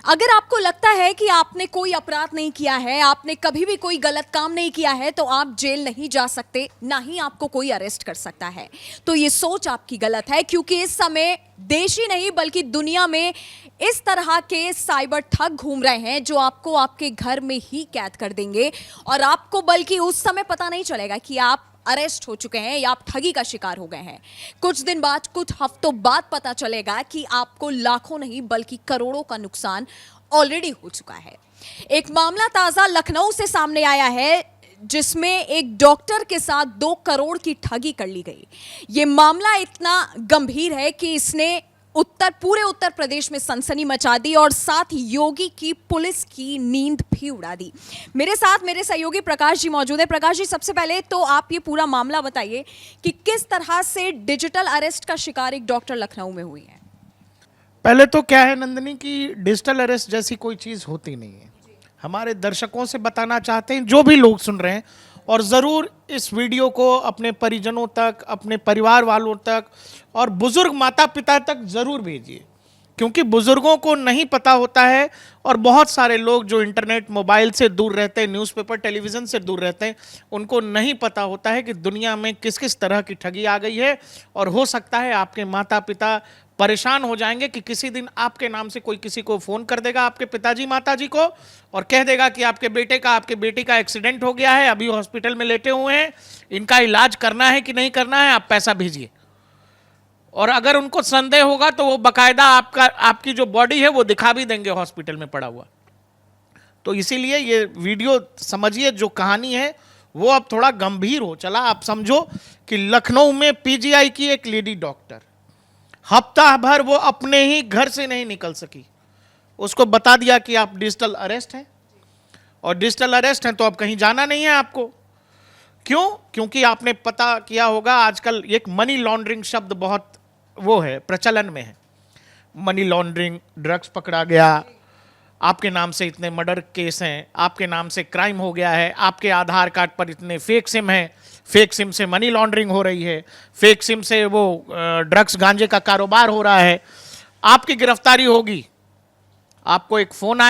अगर आपको लगता है कि आपने कोई अपराध नहीं किया है, आपने कभी भी कोई गलत काम नहीं किया है, तो आप जेल नहीं जा सकते, ना ही आपको कोई अरेस्ट कर सकता है। तो ये सोच आपकी गलत है, क्योंकि इस समय देश ही नहीं बल्कि दुनिया में इस तरह के साइबर ठग घूम रहे हैं जो आपको आपके घर में ही कैद कर देंगे और आपको बल्कि उस समय पता नहीं चलेगा कि आप अरेस्ट हो चुके हैं या आप ठगी का शिकार हो गए हैं। कुछ दिन बाद, कुछ हफ्तों बाद पता चलेगा कि आपको लाखों नहीं बल्कि करोड़ों का नुकसान ऑलरेडी हो चुका है। एक मामला ताजा लखनऊ से सामने आया है जिसमें एक डॉक्टर के साथ 2 करोड़ की ठगी कर ली गई। यह मामला इतना गंभीर है कि इसने पूरे उत्तर प्रदेश में सनसनी मचा दी और साथ ही योगी की पुलिस की नींद भी उड़ा दी। मेरे साथ मेरे सहयोगी प्रकाश जी मौजूद है। प्रकाश जी, सबसे पहले तो आप ये पूरा मामला बताइए कि किस तरह से डिजिटल अरेस्ट का शिकार एक डॉक्टर लखनऊ में हुई है। पहले तो क्या है नंदिनी कि डिजिटल अरेस्ट जैसी कोई चीज होती नहीं है। हमारे दर्शकों से बताना चाहते हैं, जो भी लोग सुन रहे हैं, और ज़रूर इस वीडियो को अपने परिजनों तक, अपने परिवार वालों तक और बुजुर्ग माता पिता तक ज़रूर भेजिए, क्योंकि बुजुर्गों को नहीं पता होता है और बहुत सारे लोग जो इंटरनेट मोबाइल से दूर रहते हैं, न्यूज़पेपर टेलीविज़न से दूर रहते हैं, उनको नहीं पता होता है कि दुनिया में किस किस तरह की ठगी आ गई है। और हो सकता है आपके माता पिता परेशान हो जाएंगे कि किसी दिन आपके नाम से कोई किसी को फ़ोन कर देगा, आपके पिताजी माताजी को, और कह देगा कि आपके बेटे का, आपके बेटी का एक्सीडेंट हो गया है, अभी हॉस्पिटल में लेटे हुए हैं, इनका इलाज करना है कि नहीं करना है, आप पैसा भेजिए। और अगर उनको संदेह होगा तो वो बाकायदा आपकी जो बॉडी है वो दिखा भी देंगे हॉस्पिटल में पड़ा हुआ। तो इसीलिए ये वीडियो समझिए, जो कहानी है वो अब थोड़ा गंभीर हो चला। आप समझो कि लखनऊ में पीजीआई की एक लेडी डॉक्टर हफ्ता भर वो अपने ही घर से नहीं निकल सकी। उसको बता दिया कि आप डिजिटल अरेस्ट हैं, और डिजिटल अरेस्ट हैं तो अब कहीं जाना नहीं है आपको। क्यों? क्योंकि आपने पता किया होगा, आजकल एक मनी लॉन्ड्रिंग शब्द बहुत वो है, प्रचलन में है। मनी लॉन्ड्रिंग, ड्रग्स पकड़ा गया, आपके नाम से इतने मर्डर केस हैं, आपके नाम से क्राइम हो गया है, आपके आधार कार्ड पर इतने फेक सिम हैं, फेक सिम से मनी लॉन्ड्रिंग हो रही है, फेक सिम से वो ड्रग्स गांजे का कारोबार हो रहा है, आपकी गिरफ्तारी होगी। आपको एक फोन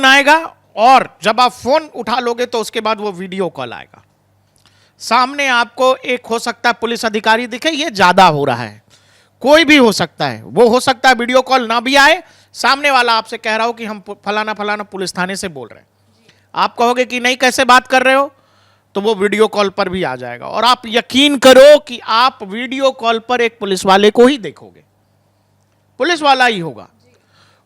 आएगा और जब आप फोन उठा लोगे तो उसके बाद वो वीडियो कॉल आएगा। सामने आपको एक हो सकता है पुलिस अधिकारी दिखे, ये ज्यादा हो रहा है, कोई भी हो सकता है, वो हो सकता है वीडियो कॉल ना भी आए, सामने वाला आपसे कह रहा हो कि हम फलाना फलाना पुलिस थाने से बोल रहे हैं। आप कहोगे कि नहीं, कैसे बात कर रहे हो, तो वो वीडियो कॉल पर भी आ जाएगा। और आप यकीन करो कि आप वीडियो कॉल पर एक पुलिस वाले को ही देखोगे, पुलिस वाला ही होगा,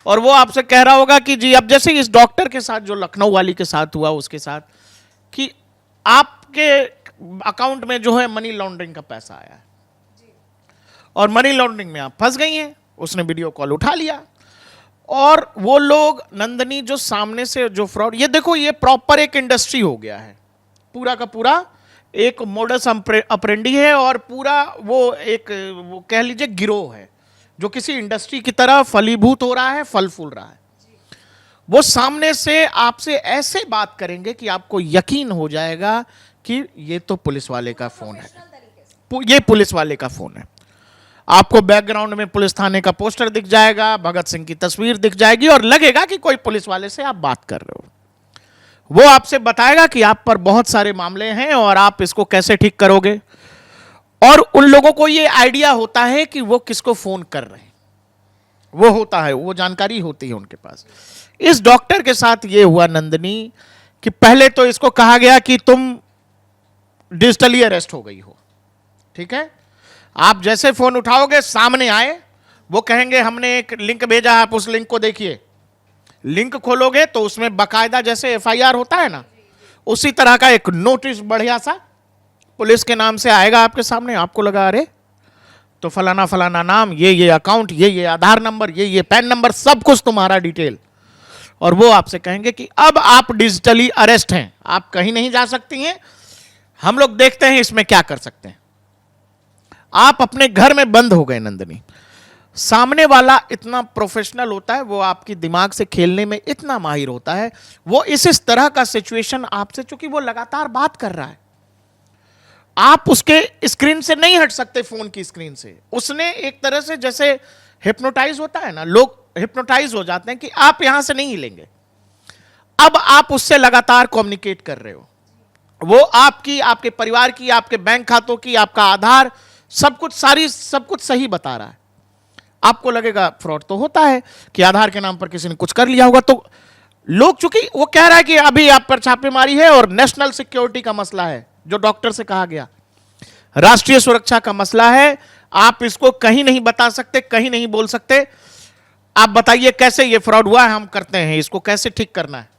और वो आपसे कह रहा होगा कि जी, अब जैसे इस डॉक्टर के साथ जो लखनऊ वाली के साथ हुआ, उसके साथ कि आपके अकाउंट में जो है मनी लॉन्ड्रिंग का पैसा आया है और मनी लॉन्ड्रिंग में आप फंस गई हैं। उसने वीडियो कॉल उठा लिया और वो लोग नंदनी जो सामने से जो फ्रॉड, ये देखो, ये प्रॉपर एक इंडस्ट्री हो गया है, पूरा का पूरा एक मोडस ऑपरेंडी है और पूरा वो एक वो कह लीजिए गिरोह है जो किसी इंडस्ट्री की तरह फलीभूत हो रहा है, फल फूल रहा है। वो सामने से आपसे ऐसे बात करेंगे कि आपको यकीन हो जाएगा कि ये तो पुलिस वाले का फोन है, ये पुलिस वाले का फोन है। आपको बैकग्राउंड में पुलिस थाने का पोस्टर दिख जाएगा, भगत सिंह की तस्वीर दिख जाएगी और लगेगा कि कोई पुलिस वाले से आप बात कर रहे हो। वो आपसे बताएगा कि आप पर बहुत सारे मामले हैं और आप इसको कैसे ठीक करोगे। और उन लोगों को ये आइडिया होता है कि वो किसको फोन कर रहे हैं, वो होता है, वो जानकारी होती है उनके पास। इस डॉक्टर के साथ ये हुआ नंदिनी कि पहले तो इसको कहा गया कि तुम डिजिटली अरेस्ट हो गई हो, ठीक है। आप जैसे फोन उठाओगे, सामने आए, वो कहेंगे हमने एक लिंक भेजा, आप उस लिंक को देखिए। लिंक खोलोगे तो उसमें बाकायदा जैसे एफआईआर होता है ना, उसी तरह का एक नोटिस बढ़िया सा पुलिस के नाम से आएगा आपके सामने। आपको लगा अरे तो फलाना फलाना नाम, ये अकाउंट, ये आधार नंबर, ये पैन नंबर, सब कुछ तुम्हारा डिटेल। और वो आपसे कहेंगे कि अब आप डिजिटली अरेस्ट हैं, आप कहीं नहीं जा सकती हैं, हम लोग देखते हैं इसमें क्या कर सकते हैं। आप अपने घर में बंद हो गए नंदिनी। सामने वाला इतना प्रोफेशनल होता है, वो आपकी दिमाग से खेलने में इतना माहिर होता है, वो इस तरह का सिचुएशन आपसे, चूंकि वो लगातार बात कर रहा है, आप उसके स्क्रीन से नहीं हट सकते, फोन की स्क्रीन से। उसने एक तरह से जैसे हिप्नोटाइज होता है ना, लोग हिप्नोटाइज हो जाते हैं कि आप यहां से नहीं हिलेंगे। अब आप उससे लगातार कम्युनिकेट कर रहे हो, वो आपकी, आपके परिवार की, आपके बैंक खातों की, आपका आधार, सब कुछ सही बता रहा है। आपको लगेगा फ्रॉड तो होता है कि आधार के नाम पर किसी ने कुछ कर लिया होगा, तो लोग, चूंकि वो कह रहा है कि अभी आप पर छापेमारी है और नेशनल सिक्योरिटी का मसला है, जो डॉक्टर से कहा गया, राष्ट्रीय सुरक्षा का मसला है, आप इसको कहीं नहीं बता सकते, कहीं नहीं बोल सकते। आप बताइए कैसे ये फ्रॉड हुआ है, हम करते हैं, इसको कैसे ठीक करना है।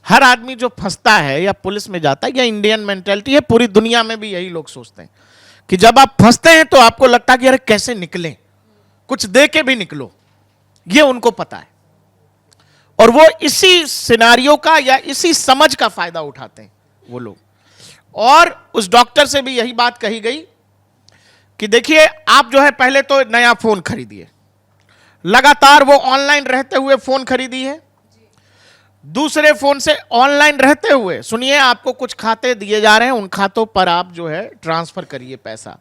हर आदमी जो फंसता है या पुलिस में जाता है, या इंडियन मेंटेलिटी है, पूरी दुनिया में भी यही लोग सोचते हैं कि जब आप फंसते हैं तो आपको लगता है कि अरे कैसे निकलें, कुछ दे के भी निकलो, ये उनको पता है। और वो इसी सिनारियो का या इसी समझ का फायदा उठाते हैं वो लोग। और उस डॉक्टर से भी यही बात कही गई कि देखिए, आप जो है पहले तो नया फोन खरीदिए, लगातार वो ऑनलाइन रहते हुए फोन खरीदी है, दूसरे फोन से ऑनलाइन रहते हुए, सुनिए, आपको कुछ खाते दिए जा रहे हैं, उन खातों पर आप जो है ट्रांसफर करिए पैसा।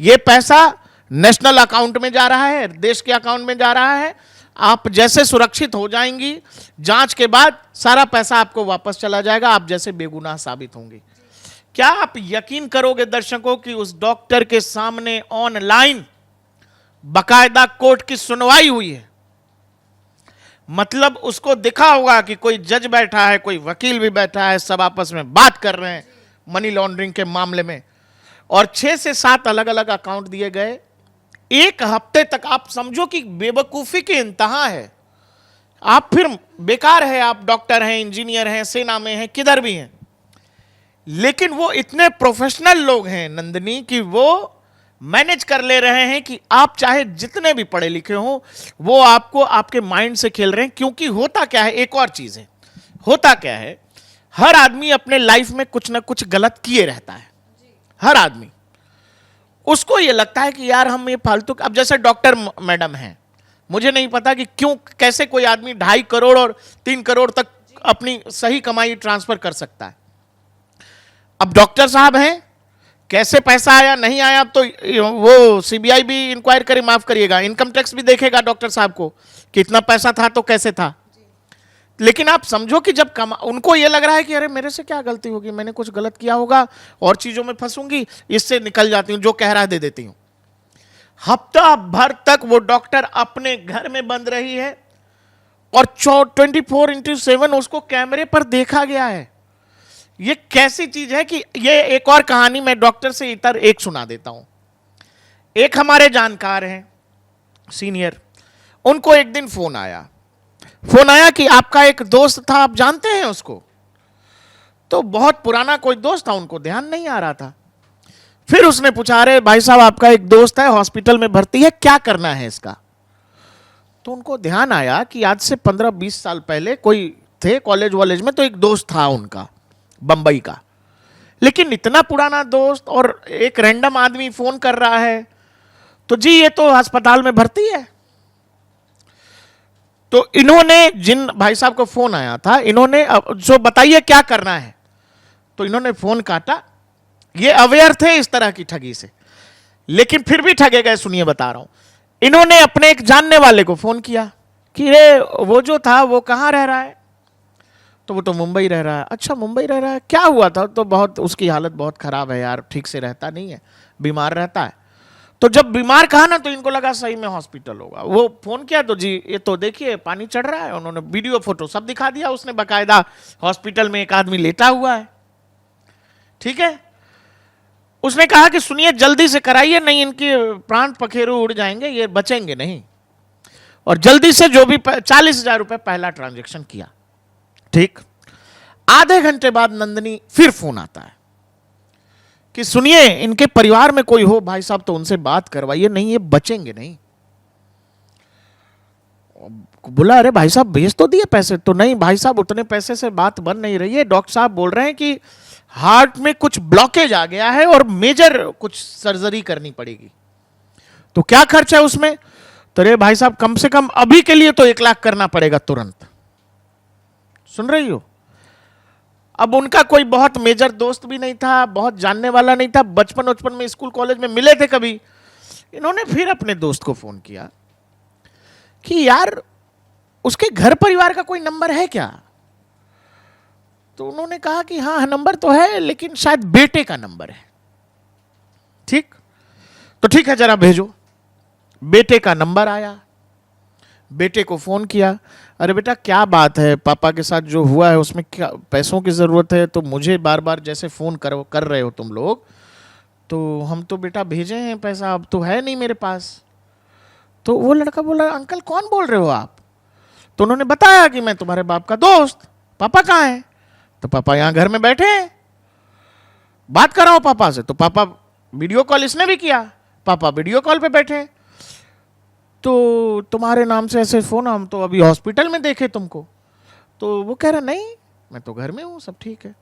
ये पैसा नेशनल अकाउंट में जा रहा है, देश के अकाउंट में जा रहा है। आप जैसे सुरक्षित हो जाएंगी, जांच के बाद सारा पैसा आपको वापस चला जाएगा, आप जैसे बेगुनाह साबित होंगे। क्या आप यकीन करोगे दर्शकों कि उस डॉक्टर के सामने ऑनलाइन बकायदा कोर्ट की सुनवाई हुई है। मतलब उसको दिखा होगा कि कोई जज बैठा है, कोई वकील भी बैठा है, सब आपस में बात कर रहे हैं मनी लॉन्ड्रिंग के मामले में, और 6 से 7 अलग अलग अकाउंट दिए गए। एक हफ्ते तक आप समझो कि बेवकूफी की इंतहा है। आप फिर बेकार है, आप डॉक्टर हैं, इंजीनियर हैं, सेना में हैं, किधर भी हैं, लेकिन वो इतने प्रोफेशनल लोग हैं नंदिनी कि वो मैनेज कर ले रहे हैं कि आप चाहे जितने भी पढ़े लिखे हो, वो आपको आपके माइंड से खेल रहे हैं। क्योंकि होता क्या है, एक और चीज है, होता क्या है, हर आदमी अपने लाइफ में कुछ ना कुछ गलत किए रहता है। हर आदमी, उसको ये लगता है कि यार हम ये फालतू, अब जैसे डॉक्टर मैडम हैं, मुझे नहीं पता कि क्यों, कैसे कोई आदमी 2.5 करोड़ और 3 करोड़ तक अपनी सही कमाई ट्रांसफर कर सकता है। अब डॉक्टर साहब हैं, कैसे पैसा आया नहीं आया, अब तो वो सीबीआई भी इंक्वायर करे, माफ करिएगा, इनकम टैक्स भी देखेगा डॉक्टर साहब को कितना पैसा था तो कैसे था। लेकिन आप समझो कि जब उनको ये लग रहा है कि अरे मेरे से क्या गलती होगी, मैंने कुछ गलत किया होगा और चीजों में फंसूंगी, इससे निकल जाती हूं, जो कह रहा है दे देती हूं। हफ्ता भर तक वो डॉक्टर अपने घर में बंद रही है और 24/7 उसको कैमरे पर देखा गया है। ये कैसी चीज है कि ये एक और कहानी मैं डॉक्टर से इतर एक सुना देता हूं। एक हमारे जानकार हैं सीनियर, उनको एक दिन फोन आया कि आपका एक दोस्त था, आप जानते हैं उसको? तो बहुत पुराना कोई दोस्त था, उनको ध्यान नहीं आ रहा था। फिर उसने पूछा, अरे भाई साहब, आपका एक दोस्त है, हॉस्पिटल में भर्ती है, क्या करना है इसका? तो उनको ध्यान आया कि आज से 15-20 साल पहले कोई थे कॉलेज में, तो एक दोस्त था उनका बंबई का, लेकिन इतना पुराना दोस्त और एक रैंडम आदमी फोन कर रहा है, तो जी ये तो अस्पताल में भर्ती है। तो इन्होंने, जिन भाई साहब को फोन आया था, इन्होंने जो बताइए क्या करना है, तो इन्होंने फोन काटा। ये अवेयर थे इस तरह की ठगी से, लेकिन फिर भी ठगे गए। सुनिए बता रहा हूं, इन्होंने अपने एक जानने वाले को फोन किया कि रे वो जो था वो कहां रह रहा है? तो वो तो मुंबई रह रहा है। अच्छा, मुंबई रह रहा है, क्या हुआ था? तो बहुत, उसकी हालत बहुत खराब है यार, ठीक से रहता नहीं है, बीमार रहता है। तो जब बीमार कहा ना, तो इनको लगा सही में हॉस्पिटल होगा। वो फोन किया तो जी ये तो देखिए पानी चढ़ रहा है, उन्होंने वीडियो फोटो सब दिखा दिया। उसने बकायदा हॉस्पिटल में एक आदमी लेटा हुआ है, ठीक है। उसने कहा कि सुनिए जल्दी से कराइए, नहीं इनके प्राण पखेरु उड़ जाएंगे, ये बचेंगे नहीं। और जल्दी से जो भी 40,000 रुपए पहला ट्रांजेक्शन किया, ठीक। आधे घंटे बाद नंदिनी फिर फोन आता है कि सुनिए इनके परिवार में कोई हो भाई साहब, तो उनसे बात करवाइए, नहीं ये बचेंगे नहीं। बोला, अरे भाई साहब भेज तो दिए पैसे। तो नहीं भाई साहब, उतने पैसे से बात बन नहीं रही है, डॉक्टर साहब बोल रहे हैं कि हार्ट में कुछ ब्लॉकेज आ गया है और मेजर कुछ सर्जरी करनी पड़ेगी। तो क्या खर्च है उसमें? तो अरे भाई साहब, कम से कम अभी के लिए तो 1 लाख करना पड़ेगा तुरंत। सुन रही हो? अब उनका कोई बहुत मेजर दोस्त भी नहीं था, बहुत जानने वाला नहीं था, बचपन में स्कूल कॉलेज में मिले थे कभी। इन्होंने फिर अपने दोस्त को फोन किया कि यार उसके घर परिवार का कोई नंबर है क्या? तो उन्होंने कहा कि हाँ नंबर तो है, लेकिन शायद बेटे का नंबर है। ठीक, तो ठीक है, जरा भेजो। बेटे का नंबर आया, बेटे को फोन किया, अरे बेटा क्या बात है, पापा के साथ जो हुआ है उसमें क्या पैसों की जरूरत है, तो मुझे बार बार जैसे फोन कर रहे हो तुम लोग, तो हम तो बेटा भेजे हैं पैसा, अब तो है नहीं मेरे पास। तो वो लड़का बोला, अंकल कौन बोल रहे हो आप? तो उन्होंने बताया कि मैं तुम्हारे बाप का दोस्त, पापा कहाँ हैं? तो पापा यहाँ घर में बैठे हैं, बात कर रहा हूं पापा से। तो पापा वीडियो कॉल इसने भी किया, पापा वीडियो कॉल पे बैठे। तो तुम्हारे नाम से ऐसे फोन, हम तो अभी हॉस्पिटल में देखे तुमको। तो वो कह रहा नहीं मैं तो घर में हूं, सब ठीक है।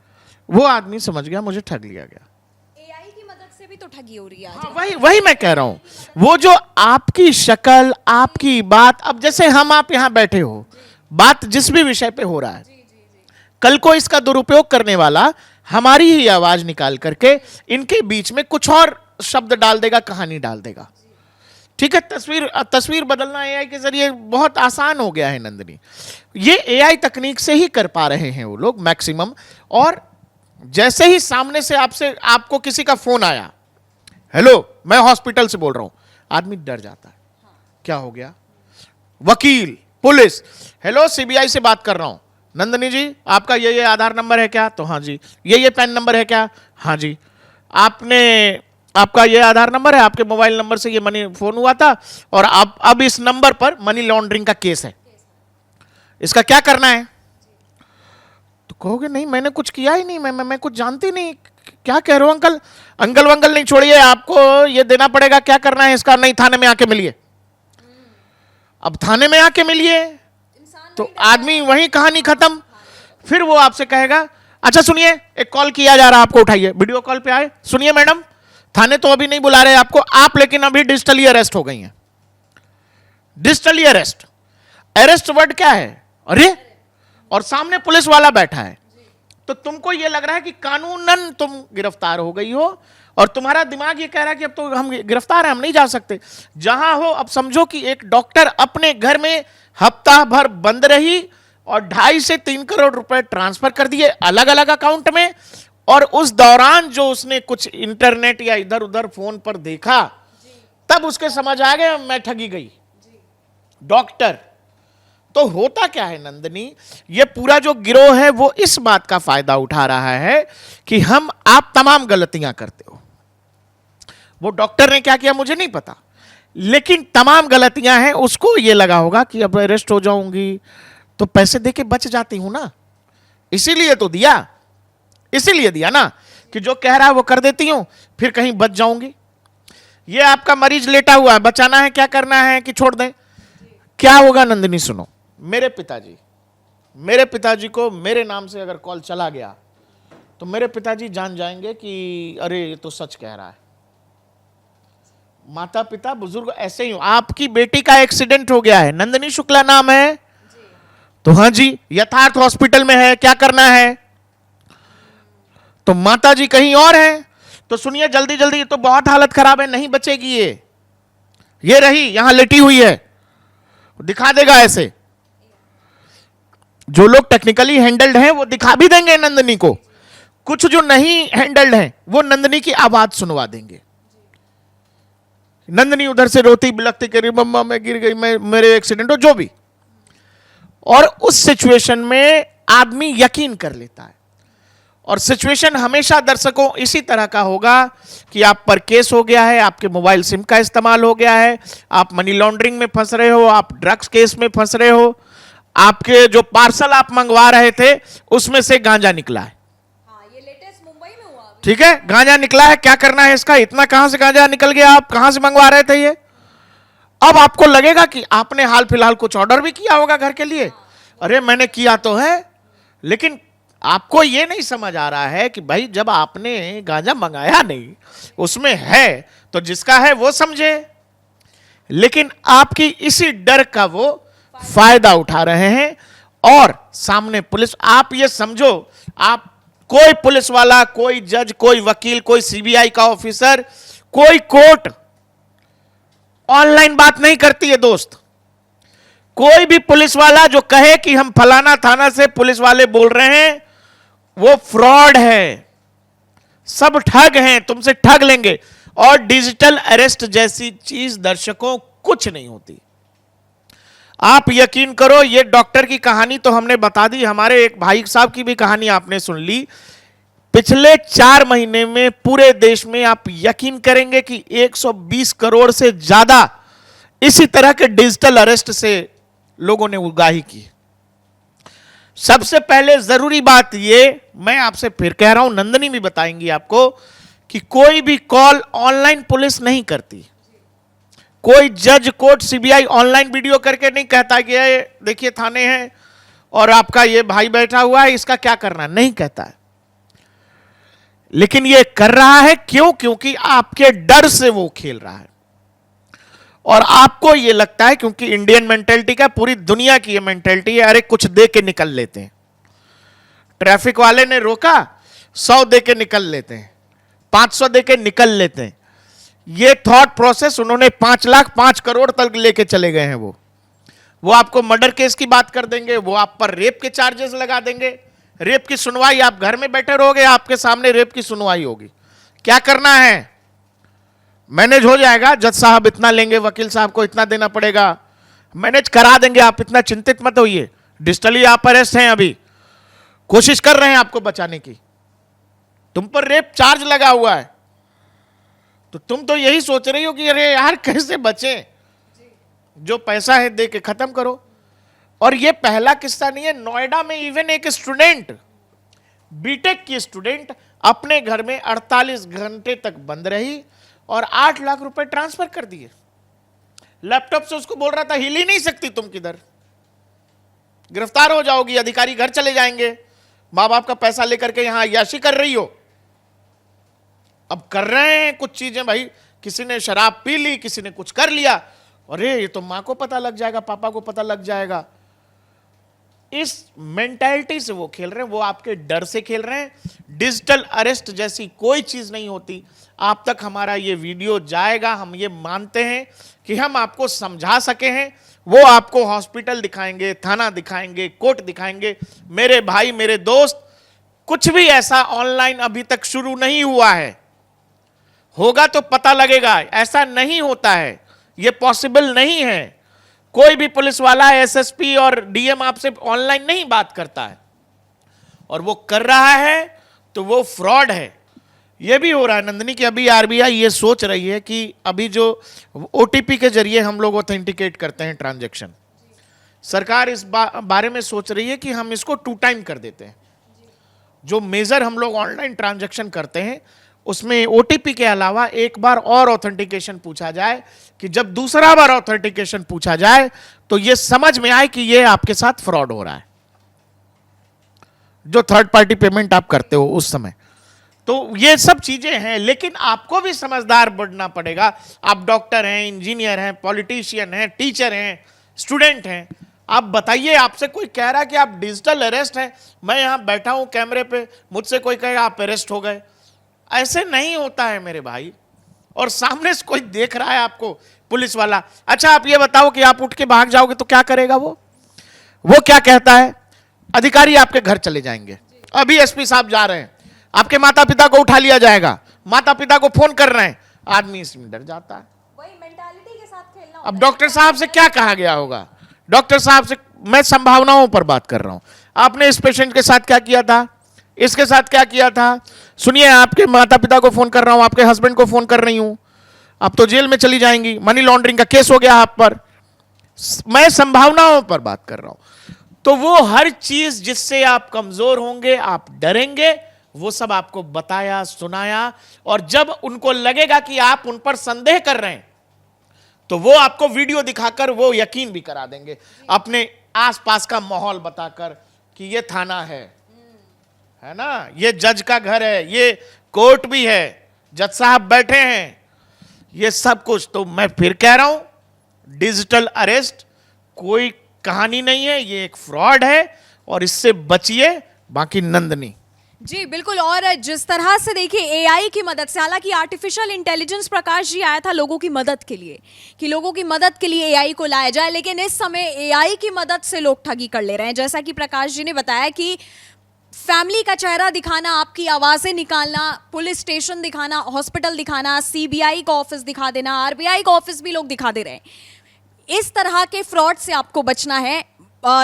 वो आदमी समझ गया मुझे ठग लिया गया। एआई की मदद से भी तो ठगी हो रही है। हाँ, वही मैं कह रहा हूं। वो जो आपकी शक्ल, आपकी बात, अब जैसे हम आप यहां बैठे हो, बात जिस भी विषय पे हो रहा है, कल को इसका दुरुपयोग करने वाला हमारी ही आवाज निकाल करके इनके बीच में कुछ और शब्द डाल देगा, कहानी डाल देगा। ठीक है, तस्वीर बदलना एआई के जरिए बहुत आसान हो गया है नंदिनी। ये एआई तकनीक से ही कर पा रहे हैं वो लोग मैक्सिमम। और जैसे ही सामने से आपको किसी का फोन आया, हेलो मैं हॉस्पिटल से बोल रहा हूं, आदमी डर जाता है। क्या हो गया? वकील, पुलिस, हेलो सीबीआई से बात कर रहा हूं, नंदिनी जी आपका ये आधार नंबर है क्या? तो हाँ जी। ये पैन नंबर है क्या? हाँ जी। आपका ये आधार नंबर है, आपके मोबाइल नंबर से ये मनी फोन हुआ था, और अब इस नंबर पर मनी लॉन्ड्रिंग का केस है, इसका क्या करना है? तो कहोगे नहीं मैंने कुछ किया ही नहीं, मैं कुछ जानती नहीं, क्या कह रहे हो अंकल? अंकल वंकल नहीं, छोड़िए, आपको ये देना पड़ेगा, क्या करना है इसका? नहीं, थाने में आके मिलिए। अब थाने में आके मिलिए तो आदमी वहीं कहानी खत्म। फिर वो आपसे कहेगा, अच्छा सुनिए एक कॉल किया जा रहा है आपको, उठाइए। वीडियो कॉल पे आए, सुनिए मैडम थाने तो अभी नहीं बुला रहे आपको, आप लेकिन अभी डिजिटली अरेस्ट हो गई हैं। डिजिटली अरेस्ट, अरेस्ट वर्ड क्या है? अरे, और सामने पुलिस वाला बैठा है, तो तुमको यह लग रहा है कि कानूनन तुम गिरफ्तार हो गई हो, और तुम्हारा दिमाग ये कह रहा है कि अब तो हम गिरफ्तार हैं, हम नहीं जा सकते। जहां हो, अब समझो कि एक डॉक्टर अपने घर में हफ्ता भर बंद रही और 2.5 से 3 करोड़ रुपए ट्रांसफर कर दिए अलग अलग अकाउंट में, और उस दौरान जो उसने कुछ इंटरनेट या इधर उधर फोन पर देखा, तब उसके समझ आ गया मैं ठगी गई। डॉक्टर तो होता क्या है नंदिनी, ये पूरा जो गिरोह है वो इस बात का फायदा उठा रहा है कि आप तमाम गलतियां करते हो। वो डॉक्टर ने क्या किया मुझे नहीं पता, लेकिन तमाम गलतियां हैं। उसको ये लगा होगा कि अब अरेस्ट हो जाऊंगी तो पैसे देके बच जाती हूं ना, इसीलिए तो दिया, इसीलिए दिया ना कि जो कह रहा है वो कर देती हूं, फिर कहीं बच जाऊंगी। ये आपका मरीज लेटा हुआ है, बचाना है, क्या करना है कि छोड़ दें? क्या होगा नंदिनी सुनो, मेरे पिताजी को मेरे नाम से अगर कॉल चला गया तो मेरे पिताजी जान जाएंगे कि अरे ये तो सच कह रहा है। माता पिता बुजुर्ग ऐसे ही, आपकी बेटी का एक्सीडेंट हो गया है, नंदिनी शुक्ला नाम है, तो हाँ जी यथार्थ हॉस्पिटल में है, क्या करना है? तो माता जी कहीं और हैं, तो सुनिए जल्दी जल्दी, तो बहुत हालत खराब है, नहीं बचेगी ये रही यहां लेटी हुई है, दिखा देगा ऐसे। जो लोग टेक्निकली हैंडल्ड हैं वो दिखा भी देंगे नंदिनी को, कुछ जो नहीं हैंडल्ड हैं वो नंदिनी की आवाज सुनवा देंगे। नंदिनी उधर से रोती बिलखती करी, मम्मा मैं गिर गई, मैं मेरे एक्सीडेंट हो, जो भी। और उस सिचुएशन में आदमी यकीन कर लेता है, और सिचुएशन हमेशा दर्शकों इसी तरह का होगा कि आप पर केस हो गया है, आपके मोबाइल सिम का इस्तेमाल हो गया है, आप मनी लॉन्ड्रिंग में फंस रहे हो, आप ड्रग्स केस में फंस रहे हो, आपके जो पार्सल आप मंगवा रहे थे उसमें से गांजा निकला है। ये लेटेस्ट मुंबई में हुआ अभी। ठीक है, गांजा निकला है, क्या करना है इसका? इतना कहां से गांजा निकल गया, आप कहां से मंगवा रहे थे ये? अब आपको लगेगा कि आपने हाल फिलहाल कुछ ऑर्डर भी किया होगा घर के लिए, अरे मैंने किया तो है, लेकिन आपको यह नहीं समझ आ रहा है कि भाई जब आपने गांजा मंगाया नहीं, उसमें है तो जिसका है वो समझे, लेकिन आपकी इसी डर का वो फायदा उठा रहे हैं। और सामने पुलिस, आप ये समझो, आप कोई पुलिस वाला, कोई जज, कोई वकील, कोई सीबीआई का ऑफिसर, कोई कोर्ट ऑनलाइन बात नहीं करती है दोस्त। कोई भी पुलिस वाला जो कहे कि हम फलाना थाना से पुलिस वाले बोल रहे हैं, वो फ्रॉड है, सब ठग हैं, तुमसे ठग लेंगे। और डिजिटल अरेस्ट जैसी चीज दर्शकों कुछ नहीं होती। आप यकीन करो, ये डॉक्टर की कहानी तो हमने बता दी, हमारे एक भाई साहब की भी कहानी आपने सुन ली। पिछले 4 महीने में पूरे देश में आप यकीन करेंगे कि 120 करोड़ से ज्यादा इसी तरह के डिजिटल अरेस्ट से लोगों ने उगाही की। सबसे पहले जरूरी बात ये, मैं आपसे फिर कह रहा हूं, नंदनी भी बताएंगी आपको, कि कोई भी कॉल ऑनलाइन पुलिस नहीं करती। कोई जज, कोर्ट, सीबीआई ऑनलाइन वीडियो करके नहीं कहता कि ये देखिए थाने हैं और आपका ये भाई बैठा हुआ है, इसका क्या करना, नहीं कहता है। लेकिन ये कर रहा है क्यों? क्योंकि आपके डर से वो खेल रहा है। और आपको ये लगता है, क्योंकि इंडियन मेंटेलिटी का, पूरी दुनिया की ये मेंटेलिटी है, अरे कुछ दे के निकल लेते हैं। ट्रैफिक वाले ने रोका, 100 दे के निकल लेते हैं, 500 दे के निकल लेते हैं। ये थॉट प्रोसेस उन्होंने 5 लाख 5 करोड़ तक लेके चले गए हैं। वो आपको मर्डर केस की बात कर देंगे, वो आप पर रेप के चार्जेस लगा देंगे। रेप की सुनवाई, आप घर में बैठे रहोगे, आपके सामने रेप की सुनवाई होगी। क्या करना है, मैनेज हो जाएगा, जज साहब इतना लेंगे, वकील साहब को इतना देना पड़ेगा, मैनेज करा देंगे, आप इतना चिंतित मत होइए। डिजिटली आप अरेस्ट हैं, अभी कोशिश कर रहे हैं आपको बचाने की, तुम पर रेप चार्ज लगा हुआ है, तो तुम तो यही सोच रही हो कि अरे यार कैसे बचें, जो पैसा है दे के खत्म करो। और ये पहला किस्सा नहीं है। नोएडा में इवन एक स्टूडेंट, बीटेक की स्टूडेंट, अपने घर में 48 घंटे तक बंद रही और 8 लाख रुपए ट्रांसफर कर दिए। लैपटॉप से उसको बोल रहा था हिल ही नहीं सकती तुम किधर, गिरफ्तार हो जाओगी, अधिकारी घर चले जाएंगे, मां बाप का पैसा लेकर के यहां अय्याशी कर रही हो। अब कर रहे हैं कुछ चीजें भाई, किसी ने शराब पी ली, किसी ने कुछ कर लिया, अरे ये तो मां को पता लग जाएगा, पापा को पता लग जाएगा। इस मेंटालिटी से वो खेल रहे हैं, वो आपके डर से खेल रहे हैं। डिजिटल अरेस्ट जैसी कोई चीज नहीं होती। आप तक हमारा ये वीडियो जाएगा, हम ये मानते हैं कि हम आपको समझा सके हैं। वो आपको हॉस्पिटल दिखाएंगे, थाना दिखाएंगे, कोर्ट दिखाएंगे। मेरे भाई, मेरे दोस्त, कुछ भी ऐसा ऑनलाइन अभी तक शुरू नहीं हुआ है, होगा तो पता लगेगा। ऐसा नहीं होता है, यह पॉसिबल नहीं है। कोई भी पुलिस वाला, एसएसपी और डीएम आपसे ऑनलाइन नहीं बात करता है, और वो कर रहा है तो वो फ्रॉड है। ये भी हो रहा है नंदनी कि अभी आरबीआई ये सोच रही है कि अभी जो ओटीपी के जरिए हम लोग ऑथेंटिकेट करते हैं ट्रांजैक्शन, सरकार इस बारे में सोच रही है कि हम इसको 2 टाइम कर देते हैं। जो मेजर हम लोग ऑनलाइन ट्रांजैक्शन करते हैं उसमें ओटीपी के अलावा एक बार और ऑथेंटिकेशन पूछा जाए, कि जब दूसरा बार ऑथेंटिकेशन पूछा जाए तो यह समझ में आए कि यह आपके साथ फ्रॉड हो रहा है, जो थर्ड पार्टी पेमेंट आप करते हो उस समय। तो ये सब चीजें हैं, लेकिन आपको भी समझदार बनना पड़ेगा। आप डॉक्टर हैं, इंजीनियर हैं, पॉलिटिशियन हैं, टीचर हैं, स्टूडेंट हैं। आप बताइए, आपसे कोई कह रहा है कि आप डिजिटल अरेस्ट हैं, मैं यहां बैठा हूं कैमरे पे, मुझसे कोई कहेगा आप अरेस्ट हो गए। ऐसे नहीं होता है मेरे भाई। और सामने से कोई देख रहा है आपको, पुलिस वाला। अच्छा आप ये बताओ कि आप उठ के भाग जाओगे तो क्या करेगा वो क्या कहता है, अधिकारी आपके घर चले जाएंगे, अभी एसपी साहब जा रहे हैं, आपके माता पिता को उठा लिया जाएगा, माता पिता को फोन कर रहे हैं, आदमी इसमें डर जाता है। वही मेंटालिटी के साथ खेलना। अब डॉक्टर साहब से क्या कहा गया होगा, डॉक्टर साहब से मैं संभावनाओं पर बात कर रहा हूं। आपने इस पेशेंट के साथ क्या किया था, इसके साथ क्या किया था, सुनिए आपके माता पिता को फोन कर रहा हूं, आपके हस्बैंड को फोन कर रही हूं, आप तो जेल में चली जाएंगी, मनी लॉन्ड्रिंग का केस हो गया आप पर। मैं संभावनाओं पर बात कर रहा हूं। तो वो हर चीज जिससे आप कमजोर होंगे, आप डरेंगे, वो सब आपको बताया, सुनाया। और जब उनको लगेगा कि आप उन पर संदेह कर रहे हैं तो वो आपको वीडियो दिखाकर वो यकीन भी करा देंगे, अपने आसपास का माहौल बताकर कि ये थाना है ना, ये जज का घर है, ये कोर्ट भी है, जज साहब बैठे हैं, ये सब कुछ। तो मैं फिर कह रहा हूं, डिजिटल अरेस्ट कोई कहानी नहीं है, ये एक फ्रॉड है और इससे बचिए। बाकी नंदनी जी बिल्कुल। और जिस तरह से देखिए एआई की मदद से, हालांकि आर्टिफिशियल इंटेलिजेंस प्रकाश जी आया था लोगों की मदद के लिए कि लोगों की मदद के लिए एआई को लाया जाए, लेकिन इस समय एआई की मदद से लोग ठगी कर ले रहे हैं। जैसा कि प्रकाश जी ने बताया कि फैमिली का चेहरा दिखाना, आपकी आवाजें निकालना, पुलिस स्टेशन दिखाना, हॉस्पिटल दिखाना, सीबीआई का ऑफिस दिखा देना, आरबीआई का ऑफिस भी लोग दिखा दे रहे हैं। इस तरह के फ्रॉड से आपको बचना है।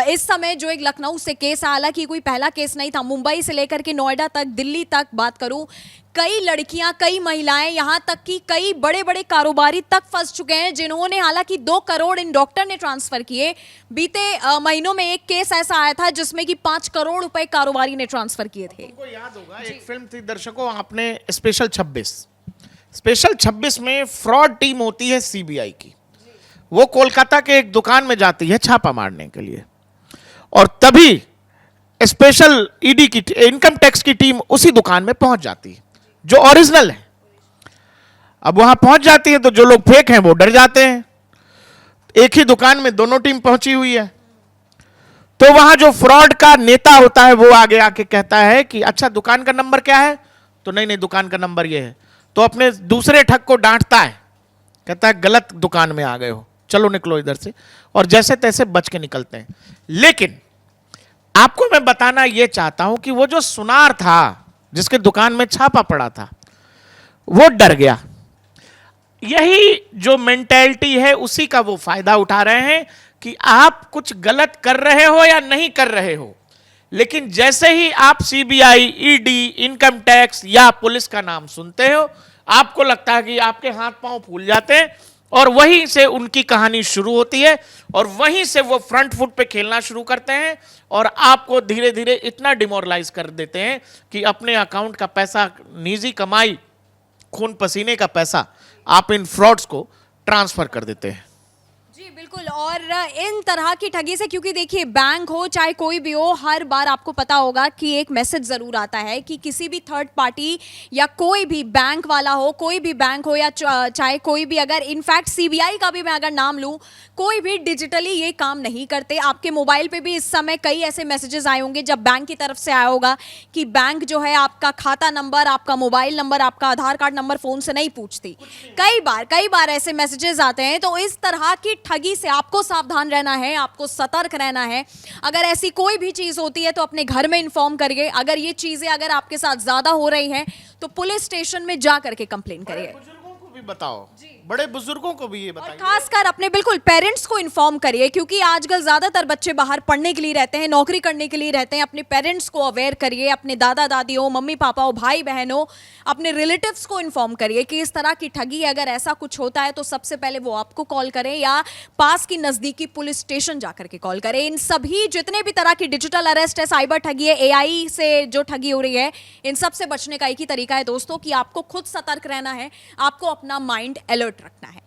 इस समय जो एक लखनऊ से केस, हालांकि कोई पहला केस नहीं था, मुंबई से लेकर के नोएडा तक, दिल्ली तक बात करूं, कई लड़कियां, कई महिलाएं, यहां तक कि कई बड़े बड़े कारोबारी तक फंस चुके हैं, जिन्होंने हालांकि 2 करोड़ इन डॉक्टर ने ट्रांसफर किए। बीते महीनों में एक केस ऐसा आया था जिसमें कि 5 करोड़ रुपए कारोबारी ने ट्रांसफर किए थे। तुमको याद होगा एक फिल्म थी दर्शकों, आपने स्पेशल 26, स्पेशल 26 में फ्रॉड टीम होती है सीबीआई की। वो कोलकाता के एक दुकान में जाती है छापा मारने के लिए, और तभी स्पेशल ईडी की, इनकम टैक्स की टीम उसी दुकान में पहुंच जाती है जो ओरिजिनल है। अब वहां पहुंच जाती है तो जो लोग फेक हैं वो डर जाते हैं। एक ही दुकान में दोनों टीम पहुंची हुई है, तो वहां जो फ्रॉड का नेता होता है वो आगे आके कहता है कि अच्छा दुकान का नंबर क्या है, तो नहीं नहीं दुकान का नंबर ये है। तो अपने दूसरे ठग को डांटता है, कहता है गलत दुकान में आ गए हो, चलो निकलो इधर से, और जैसे तैसे बच के निकलते हैं। लेकिन आपको मैं बताना यह चाहता हूं कि वो जो सुनार था जिसके दुकान में छापा पड़ा था, वो डर गया। यही जो मेंटेलिटी है उसी का वो फायदा उठा रहे हैं कि आप कुछ गलत कर रहे हो या नहीं कर रहे हो, लेकिन जैसे ही आप सीबीआई, ईडी, इनकम टैक्स या पुलिस का नाम सुनते हो, आपको लगता है कि आपके हाथ पांव फूल जाते हैं, और वहीं से उनकी कहानी शुरू होती है, और वहीं से वो फ्रंट फुट पे खेलना शुरू करते हैं, और आपको धीरे धीरे इतना डिमोरलाइज कर देते हैं कि अपने अकाउंट का पैसा, निजी कमाई, खून पसीने का पैसा आप इन फ्रॉड्स को ट्रांसफर कर देते हैं। जी बिल्कुल। और इन तरह की ठगी से, क्योंकि देखिए बैंक हो चाहे कोई भी हो, हर बार आपको पता होगा कि एक मैसेज जरूर आता है कि किसी भी थर्ड पार्टी या कोई भी बैंक वाला हो, कोई भी बैंक हो या चाहे कोई भी, अगर इनफैक्ट सीबीआई का भी मैं अगर नाम लूं, कोई भी डिजिटली ये काम नहीं करते। आपके मोबाइल पे भी इस समय कई ऐसे मैसेजेस आए होंगे जब बैंक की तरफ से आया होगा कि बैंक जो है आपका खाता नंबर, आपका मोबाइल नंबर, आपका आधार कार्ड नंबर फोन से नहीं पूछती। कई बार ऐसे मैसेजेस आते हैं। तो इस तरह की ठगी से आपको सावधान रहना है, आपको सतर्क रहना है। अगर ऐसी कोई भी चीज होती है तो अपने घर में इन्फॉर्म करिए। अगर ये चीजें अगर आपके साथ ज्यादा हो रही हैं तो पुलिस स्टेशन में जा करके कंप्लेन करिए। बुजुर्गों को भी बताओ, बड़े बुजुर्गों को भी ये और बताइए, खासकर अपने बिल्कुल पेरेंट्स को इन्फॉर्म करिए, क्योंकि आजकल ज्यादातर बच्चे बाहर पढ़ने के लिए रहते हैं, नौकरी करने के लिए रहते हैं। अपने पेरेंट्स को अवेयर करिए, अपने दादा दादी हो, मम्मी पापा हो, भाई बहन हो, अपने रिलेटिव्स को इन्फॉर्म करिए कि इस तरह की ठगी, अगर ऐसा कुछ होता है तो सबसे पहले वो आपको कॉल करें या पास की नजदीकी पुलिस स्टेशन जाकर के कॉल करें। इन सभी जितने भी तरह की डिजिटल अरेस्ट है, साइबर ठगी है, एआई से जो ठगी हो रही है, इन सब से बचने का एक ही तरीका है दोस्तों कि आपको खुद सतर्क रहना है, आपको अपना माइंड अलर्ट रखना है।